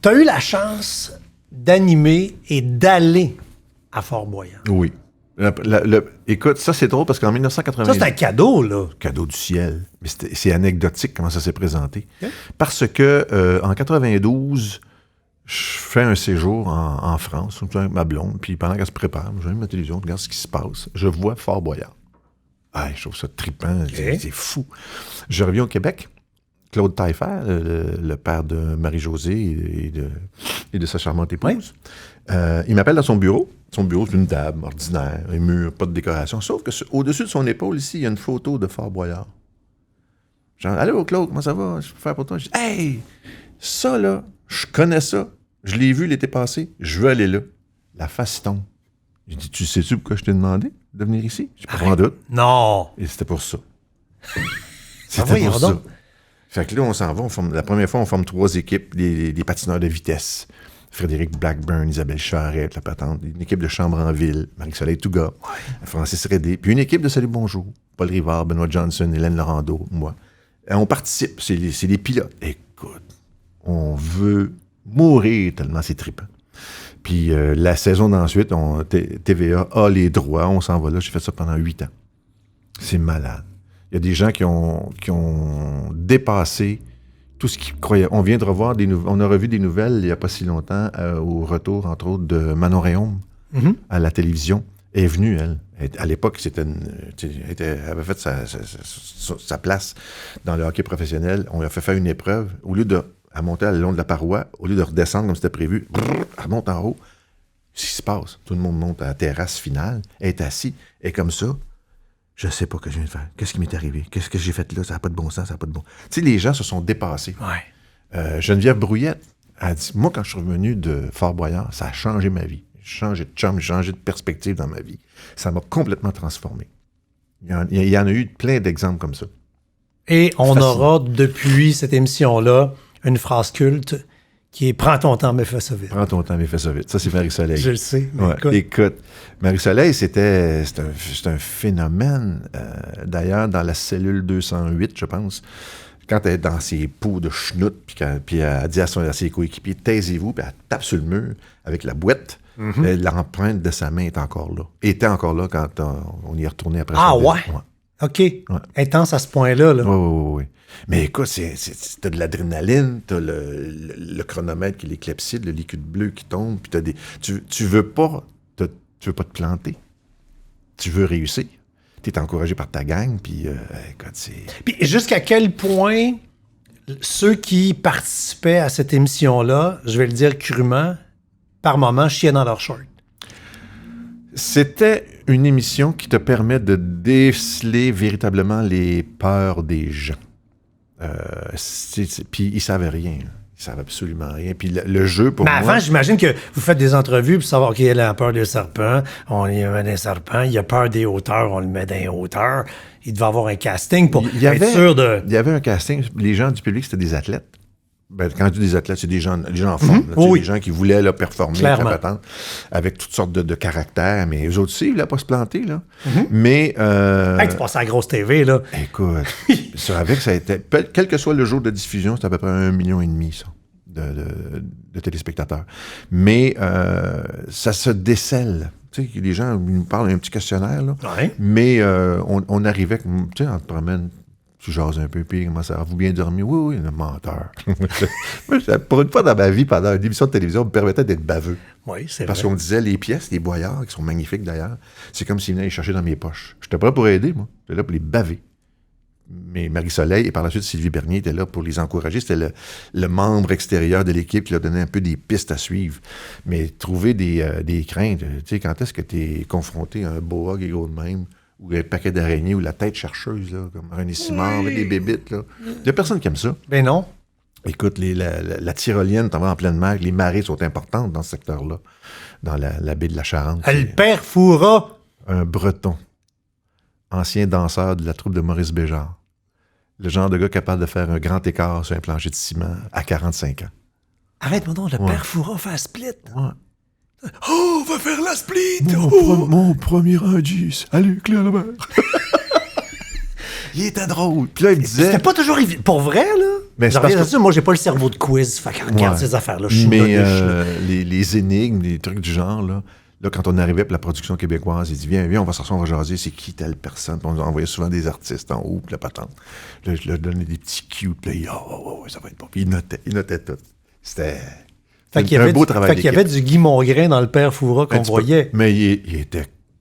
Tu as eu la chance d'animer et d'aller à Fort-Boyard. Oui. Écoute, ça, c'est drôle parce qu'en 1980... Ça, c'est un cadeau, là. Cadeau du ciel. Mais c'est anecdotique comment ça s'est présenté. Okay. Parce que en 92, je fais un séjour en France avec ma blonde, puis pendant qu'elle se prépare, j'allume ma télévision, je regarde ce qui se passe. Je vois Fort-Boyard. Ah, je trouve ça trippant. Okay. C'est fou. Je reviens au Québec. Claude Taillefer, le père de Marie-Josée et de sa charmante épouse, il m'appelle dans son bureau. Son bureau, c'est une table ordinaire, un mur, pas de décoration. Sauf que au-dessus de son épaule, ici, il y a une photo de Fort Boyard. Genre, allô, Claude, comment ça va? Je peux faire pour toi? Je dis, hey, ça, là, je connais ça. Je l'ai vu l'été passé. Je veux aller là. La face tombe. J'ai dit, tu sais-tu pourquoi je t'ai demandé de venir ici? J'ai pas en doute. Non. Et c'était pour ça. C'était pour ça. Fait que là, on s'en va. La première fois, on forme 3 équipes, des patineurs de vitesse. Frédéric Blackburn, Isabelle Charette, la patente, une équipe de Chambre en Ville, Marie-Soleil Touga, Francis Redé, puis une équipe de Salut Bonjour, Paul Rivard, Benoît Johnson, Hélène Laurando, moi. On participe, c'est des pilotes. Écoute, on veut mourir tellement c'est trippant. Puis la saison d'ensuite, TVA a les droits, on s'en va là, j'ai fait ça pendant 8 ans. C'est malade. Il y a des gens qui ont dépassé tout ce qu'ils croyaient. On vient de revoir on a revu des nouvelles il n'y a pas si longtemps au retour, entre autres, de Manon Réaume à la télévision. Elle est venue, elle. À l'époque, elle avait fait sa place dans le hockey professionnel. On lui a fait faire une épreuve. Au lieu de monter le long de la paroi, au lieu de redescendre comme c'était prévu, elle remonte en haut. Ce qui se passe, tout le monde monte à la terrasse finale. Elle est assise. Et comme ça, je sais pas ce que je viens de faire. Qu'est-ce qui m'est arrivé? Qu'est-ce que j'ai fait là? Ça n'a pas de bon sens, ça n'a pas de bon... Tu sais, les gens se sont dépassés. Ouais. Geneviève Brouillette a dit, moi, quand je suis revenu de Fort-Boyard, ça a changé ma vie. J'ai changé de chum, j'ai changé de perspective dans ma vie. Ça m'a complètement transformé. Il y en a eu plein d'exemples comme ça. Et on aura, depuis cette émission-là, une phrase culte qui est « Prends ton temps, mais fais ça vite ». Prends ton temps, mais fais ça vite. Ça, c'est Marie-Soleil. Je le sais. Écoute, Marie-Soleil, c'est un phénomène. D'ailleurs, dans la cellule 208, je pense, quand elle est dans ses pots de chenoute, puis elle dit à ses coéquipiers, taisez-vous, puis elle tape sur le mur avec la boîte, l'empreinte de sa main est encore là. Elle était encore là quand on y est retourné après. Ah ouais? OK. Ouais. Intense à ce point-là. Là. Oui. Mais écoute, t'as de l'adrénaline, t'as le chronomètre qui est l'éclepside, le liquide bleu qui tombe, puis tu veux pas te planter. Tu veux réussir. T'es encouragé par ta gang, puis écoute, c'est... Puis jusqu'à quel point ceux qui participaient à cette émission-là, je vais le dire crûment, par moments, chiaient dans leur short? C'était une émission qui te permet de déceler véritablement les peurs des gens. Puis ils savaient rien. Ils savaient absolument rien. Puis le jeu, pour moi... Mais avant, j'imagine que vous faites des entrevues pour savoir, OK, elle a peur des serpents, on y met des serpents. Il a peur des hauteurs, on le met dans les hauteurs. Il devait avoir un casting pour être sûr de... Il y avait un casting. Les gens du public, c'était des athlètes. Ben, quand je dis des athlètes, c'est des gens en forme. Des gens qui voulaient là, performer, avec toutes sortes de caractères. Mais eux autres aussi, ils ne voulaient pas se planter. Là. Mais... tu passes à la grosse TV, là. Écoute, ça a été... Quel que soit le jour de diffusion, c'est à peu près 1,5 million, ça, de téléspectateurs. Mais ça se décèle. Tu sais, les gens nous parlent d'un petit questionnaire, là. Ouais. Mais on arrivait... Tu sais, on te promène... Tu jases un peu, puis comment ça va? Vous bien dormi? Oui, un menteur. Pour une fois dans ma vie, pendant une émission de télévision, on me permettait d'être baveux. Oui, c'est vrai. Parce qu'on me disait, les pièces, les boyards, qui sont magnifiques d'ailleurs, c'est comme s'ils venaient les chercher dans mes poches. J'étais pas là pour aider, moi. J'étais là pour les baver. Mais Marie-Soleil et par la suite Sylvie Bernier étaient là pour les encourager. C'était le membre extérieur de l'équipe qui leur donnait un peu des pistes à suivre. Mais trouver des craintes, tu sais, quand est-ce que tu es confronté à un boa qui est gros de même, ou un paquet d'araignées, ou la tête chercheuse, là, comme René Simard, avec des bébites, là. Il n'y a personne qui aime ça. Ben non. Écoute, la tyrolienne, t'en vas en pleine mer, les marées sont importantes dans ce secteur-là, dans la baie de la Charente. Albert Foura. Un Breton, ancien danseur de la troupe de Maurice Béjart. Le genre de gars capable de faire un grand écart sur un plancher de ciment à 45 ans. Arrête-moi donc, le père Foura fait un split. Ouais. Oh, on va faire la split! Mon premier indice. Salut, Claire Lemaire. Il était drôle. Puis là, il me disait... C'était pas toujours évident. Pour vrai, là? Mais moi, j'ai pas le cerveau de quiz. Fait que regarde ces affaires-là. Mais les énigmes, les trucs du genre, là, quand on arrivait pour la production québécoise, il dit viens, on va s'asseoir, on va jaser, c'est qui telle personne. Puis on nous envoyait souvent des artistes en haut, puis la patente. Là, je leur donnais des petits cues, puis là, ça va être bon. Puis il notait tout. C'était un beau travail. Fait qu'il y avait du Guy Mongrain dans le Père Fouras qu'on voyait. Mais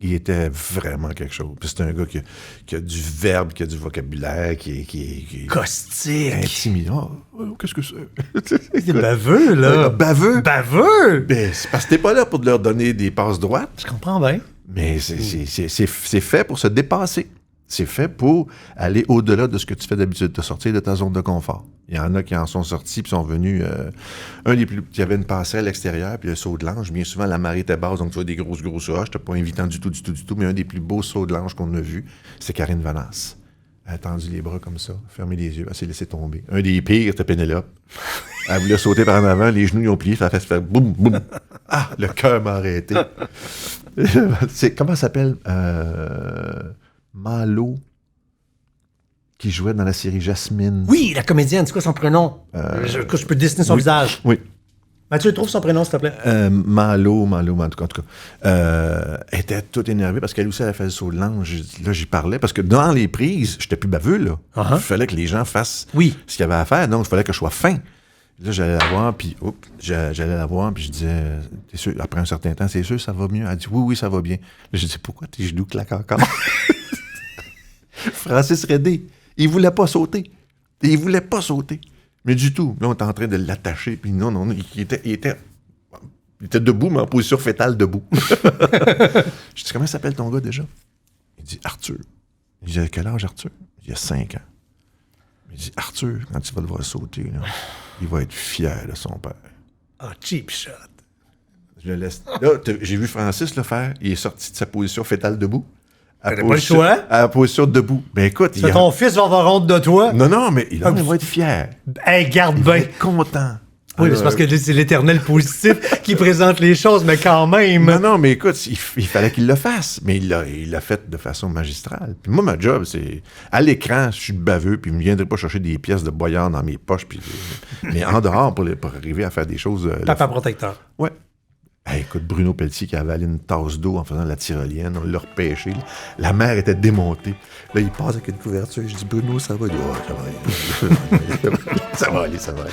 il était vraiment quelque chose. Puis c'est un gars qui a du verbe, qui a du vocabulaire, qui est caustique. Intimidant. Qu'est-ce que c'est? C'est baveux, là. Baveux? Ben, c'est parce que t'es pas là pour leur donner des passes droites. Je comprends bien. Mais c'est fait pour se dépasser. C'est fait pour aller au-delà de ce que tu fais d'habitude, de sortir de ta zone de confort. Il y en a qui en sont sortis puis sont venus... il y avait une passerelle extérieure puis le saut de l'ange. Bien souvent, la marée était basse, donc tu vois des grosses roches. C'était pas invitant du tout. Mais un des plus beaux sauts de l'ange qu'on a vu, c'est Karine Vanasse. Elle a tendu les bras comme ça, fermé les yeux, elle s'est laissée tomber. Un des pires, c'était Pénélope. Elle voulait sauter par en avant, les genoux ils ont plié, ça a fait se faire boum, boum. Ah, le cœur m'a arrêté. Comment ça s'appelle? Malo, qui jouait dans la série Jasmine. Oui, la comédienne, c'est quoi son prénom? Je peux dessiner son visage. Oui. Mathieu, trouve son prénom, s'il te plaît. Malo, en tout cas. Elle était toute énervée parce qu'elle aussi, elle a fait le saut de l'ange. Là, j'y parlais parce que dans les prises, j'étais plus baveux, là. Il fallait que les gens fassent ce qu'il y avait à faire, donc il fallait que je sois fin. Là, j'allais la voir, puis je disais, t'es sûr, après un certain temps, c'est sûr, ça va mieux? Elle dit, oui, ça va bien. Là, je dis, pourquoi tes genoux claquent encore? Francis Redé, il voulait pas sauter. Mais du tout. Là, on était en train de l'attacher, puis non, il était debout, mais en position fétale debout. Je dis, comment s'appelle ton gars déjà? Il dit, Arthur. Il dit, à quel âge, Arthur? Il a 5 ans. Il dit, Arthur, quand tu vas le voir sauter, là, il va être fier de son père. Ah, cheap shot. Je le laisse. Là, j'ai vu Francis le faire. Il est sorti de sa position fétale debout. T'as pas le choix? À la position debout. Ben écoute... Ton fils va avoir honte de toi? Non, mais il va être fier. Hey, garde bien. Il va être content. Oui, mais c'est parce que c'est l'éternel positif qui présente les choses, mais quand même... Non, mais écoute, il fallait qu'il le fasse. Mais il l'a fait de façon magistrale. Puis moi, ma job, c'est... À l'écran, je suis baveux, puis je ne viendrai pas chercher des pièces de boyard dans mes poches. Mais en dehors, pour arriver à faire des choses... Papa protecteur. Ouais. Hey, écoute, Bruno Pelletier qui avait avalé une tasse d'eau en faisant la tyrolienne, on l'a repêché. La mer était démontée. Là, il passe avec une couverture. Je dis, Bruno, ça va aller. Oh, ça va aller. Ça va aller.